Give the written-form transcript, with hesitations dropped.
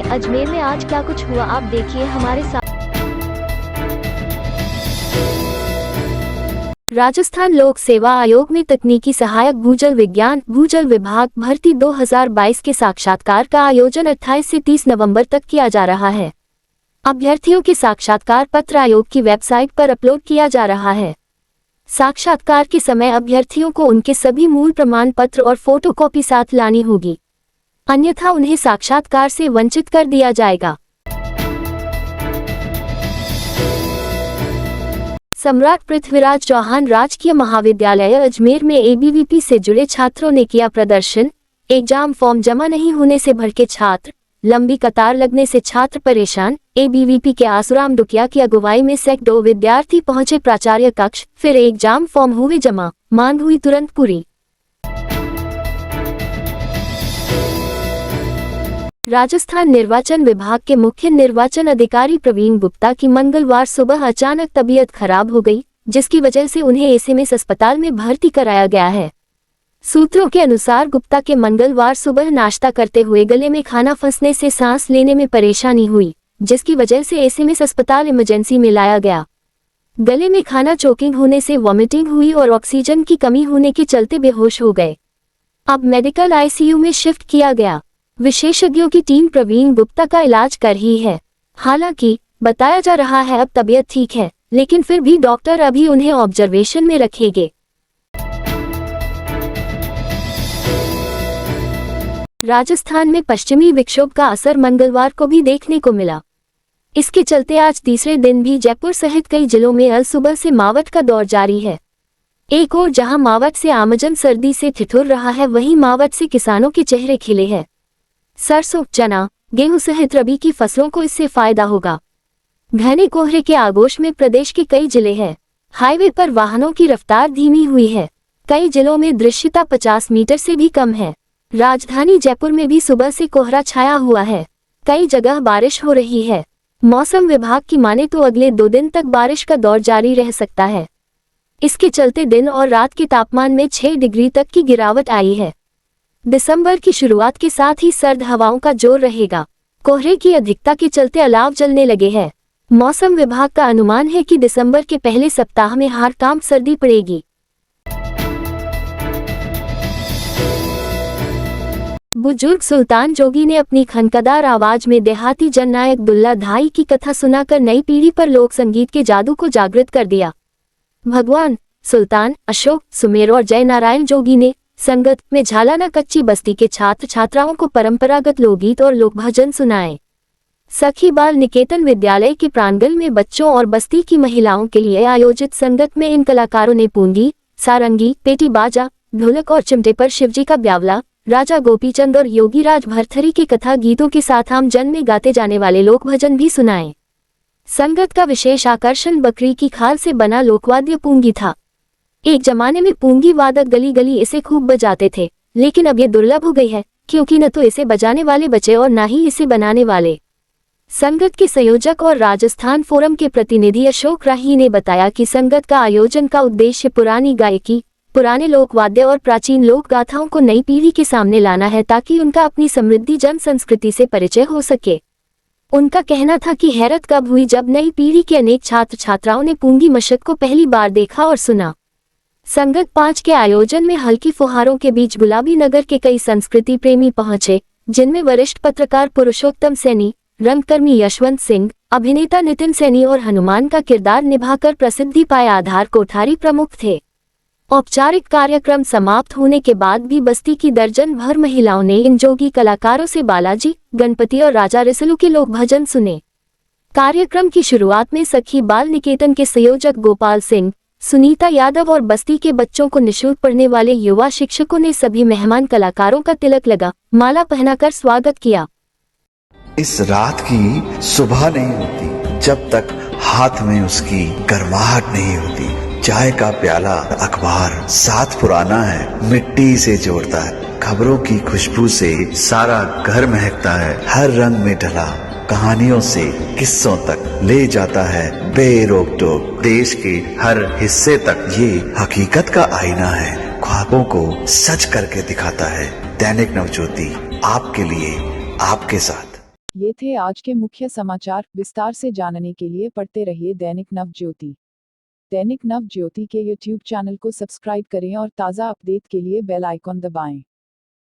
अजमेर में आज क्या कुछ हुआ आप देखिए हमारे साथ। राजस्थान लोक सेवा आयोग में तकनीकी सहायक भूजल विज्ञान भूजल विभाग भर्ती 2022 के साक्षात्कार का आयोजन 28 से 30 नवंबर तक किया जा रहा है। अभ्यर्थियों के साक्षात्कार पत्र आयोग की वेबसाइट पर अपलोड किया जा रहा है। साक्षात्कार के समय अभ्यर्थियों को उनके सभी मूल प्रमाण पत्र और फोटोकॉपी साथ लानी होगी, अन्यथा उन्हें साक्षात्कार से वंचित कर दिया जाएगा। सम्राट पृथ्वीराज चौहान राजकीय महाविद्यालय अजमेर में एबीवीपी से जुड़े छात्रों ने किया प्रदर्शन। एग्जाम फॉर्म जमा नहीं होने से भड़के छात्र, लंबी कतार लगने से छात्र परेशान। एबीवीपी के आसुराम डुकिया की अगुवाई में सैकड़ों विद्यार्थी पहुंचे प्राचार्य कक्ष, फिर एग्जाम फॉर्म हुए जमा, मांग हुई तुरंत पूरी। राजस्थान निर्वाचन विभाग के मुख्य निर्वाचन अधिकारी प्रवीण गुप्ता की मंगलवार सुबह अचानक तबीयत खराब हो गई, जिसकी वजह से उन्हें एसएमएस अस्पताल में भर्ती कराया गया है। सूत्रों के अनुसार गुप्ता के मंगलवार सुबह नाश्ता करते हुए गले में खाना फंसने से सांस लेने में परेशानी हुई, जिसकी वजह से एसएमएस अस्पताल इमरजेंसी में लाया गया। गले में खाना चोकिंग होने से वॉमिटिंग हुई और ऑक्सीजन की कमी होने के चलते बेहोश हो गए। अब मेडिकल आईसीयू में शिफ्ट किया गया। विशेषज्ञों की टीम प्रवीण गुप्ता का इलाज कर रही है। हालांकि बताया जा रहा है अब तबीयत ठीक है, लेकिन फिर भी डॉक्टर अभी उन्हें ऑब्जर्वेशन में रखेंगे। राजस्थान में पश्चिमी विक्षोभ का असर मंगलवार को भी देखने को मिला। इसके चलते आज तीसरे दिन भी जयपुर सहित कई जिलों में अल सुबह से मावठ का दौर जारी है। एक ओर जहां मावठ से आमजन सर्दी से ठिठुर रहा है, वहीं मावठ से किसानों के चेहरे खिले हैं। सरसों, चना, गेहूं सहित रबी की फसलों को इससे फायदा होगा। घने कोहरे के आगोश में प्रदेश के कई जिले हैं। हाईवे पर वाहनों की रफ्तार धीमी हुई है। कई जिलों में दृश्यता 50 मीटर से भी कम है। राजधानी जयपुर में भी सुबह से कोहरा छाया हुआ है। कई जगह बारिश हो रही है। मौसम विभाग की माने तो अगले 2 दिन तक बारिश का दौर जारी रह सकता है। इसके चलते दिन और रात के तापमान में 6 डिग्री तक की गिरावट आई है। दिसंबर की शुरुआत के साथ ही सर्द हवाओं का जोर रहेगा। कोहरे की अधिकता के चलते अलाव जलने लगे हैं। मौसम विभाग का अनुमान है कि दिसंबर के पहले सप्ताह में हड़कांप सर्दी पड़ेगी। बुजुर्ग सुल्तान जोगी ने अपनी खनकदार आवाज में देहाती जननायक दुल्ला धाई की कथा सुनाकर नई पीढ़ी पर लोक संगीत के जादू को जागृत कर दिया। भगवान सुल्तान, अशोक, सुमेर और जय नारायण जोगी ने संगत में झालाना कच्ची बस्ती के छात्र छात्राओं को परंपरागत लोकगीत और लोक भजन सुनाए। सखी बाल निकेतन विद्यालय के प्रांगण में बच्चों और बस्ती की महिलाओं के लिए आयोजित संगत में इन कलाकारों ने पूंगी, सारंगी, पेटी बाजा, ढोलक और चिमटे पर शिवजी का ब्यावला, राजा गोपीचंद और योगीराज भरथरी के कथा गीतों के साथ आम जन में गाते जाने वाले लोक भजन भी सुनाए। संगत का विशेष आकर्षण बकरी की खाल से बना लोकवाद्य पूंगी था। एक जमाने में पूंगी वादक गली गली इसे खूब बजाते थे, लेकिन अब ये दुर्लभ हो गई है, क्योंकि न तो इसे बजाने वाले बचे और न ही इसे बनाने वाले। संगत के संयोजक और राजस्थान फोरम के प्रतिनिधि अशोक राही ने बताया कि संगत का आयोजन का उद्देश्य पुरानी गायकी, पुराने लोकवाद्य और प्राचीन लोक गाथाओं को नई पीढ़ी के सामने लाना है, ताकि उनका अपनी समृद्धि जन संस्कृति से परिचय हो सके। उनका कहना था कि हैरत कब हुई जब नई पीढ़ी के अनेक छात्र छात्राओं ने पूंगी मशक को पहली बार देखा और सुना। संगत 5 के आयोजन में हल्की फुहारों के बीच गुलाबी नगर के कई संस्कृति प्रेमी पहुंचे, जिनमें वरिष्ठ पत्रकार पुरुषोत्तम सैनी, रंगकर्मी यशवंत सिंह, अभिनेता नितिन सैनी और हनुमान का किरदार निभाकर प्रसिद्धि पाए आधार कोठारी प्रमुख थे। औपचारिक कार्यक्रम समाप्त होने के बाद भी बस्ती की दर्जन भर महिलाओं ने इन जोगी कलाकारों से बालाजी, गणपति और राजा रिसलू के लोक भजन सुने। कार्यक्रम की शुरुआत में सखी बाल निकेतन के संयोजक गोपाल सिंह, सुनीता यादव और बस्ती के बच्चों को निःशुल्क पढ़ने वाले युवा शिक्षकों ने सभी मेहमान कलाकारों का तिलक लगा, माला पहनाकर स्वागत किया। इस रात की सुबह नहीं होती जब तक हाथ में उसकी गर्माहट नहीं होती। चाय का प्याला, अखबार साथ पुराना है, मिट्टी से जोड़ता है। खबरों की खुशबू से सारा घर महकता है। हर रंग में ढला कहानियों से किस्सों तक ले जाता है बेरोक टोक। देश के हर हिस्से तक ये हकीकत का आईना है, ख्वाबों को सच करके दिखाता है। दैनिक नवज्योति, आपके लिए, आपके साथ। ये थे आज के मुख्य समाचार। विस्तार से जानने के लिए पढ़ते रहिए दैनिक नवज्योति। दैनिक नवज्योति के YouTube चैनल को सब्सक्राइब करें और ताज़ा अपडेट के लिए बेल आइकॉन दबाएं।